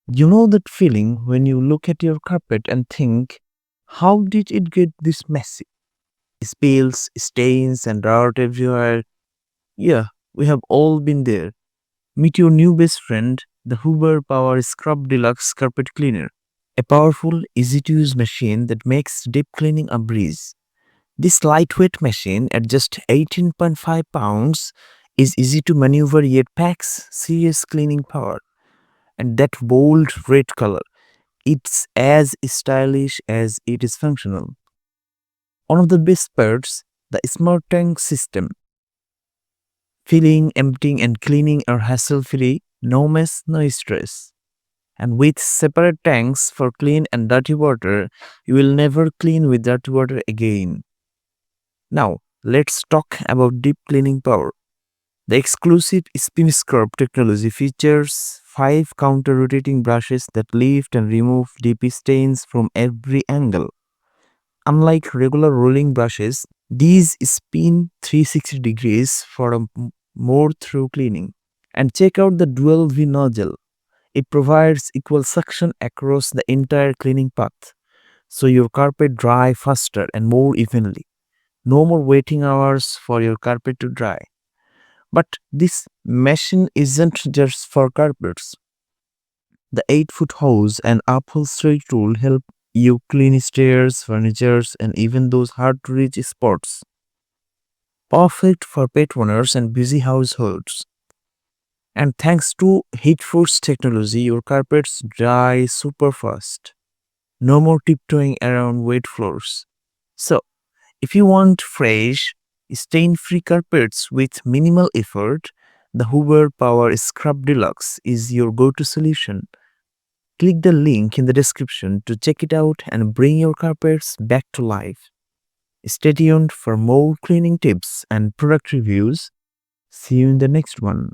You know that feeling when you look at your carpet and think, how did it get this messy? Spills, stains, and dirt everywhere. Yeah, we have all been there. Meet your new best friend, the Hoover Power Scrub Deluxe Carpet Cleaner. A powerful, easy to use machine that makes deep cleaning a breeze. This lightweight machine at just 18.5 pounds is easy to maneuver yet packs serious cleaning power. And that bold red color, it's as stylish as it is functional. One of the best parts, the smart tank system. Filling, emptying, and cleaning are hassle free, no mess, no stress. And with separate tanks for clean and dirty water, you will never clean with dirty water again. Now, let's talk about deep cleaning power. The exclusive SpinScrub technology features 5 counter rotating brushes that lift and remove deep stains from every angle. Unlike regular rolling brushes, these spin 360 degrees for more thorough cleaning. And check out the DualV Nozzle. It provides equal suction across the entire cleaning path, so your carpet dry faster and more evenly. No more waiting hours for your carpet to dry. But this machine isn't just for carpets. The 8-foot hose and upholstery tool help you clean stairs, furniture, and even those hard to reach spots. Perfect for pet owners and busy households. And thanks to HeatForce technology, your carpets dry super fast. No more tiptoeing around wet floors. So, if you want fresh, stain-free carpets with minimal effort, the Hoover Power Scrub Deluxe is your go-to solution. Click the link in the description to check it out and bring your carpets back to life. Stay tuned for more cleaning tips and product reviews. See you in the next one.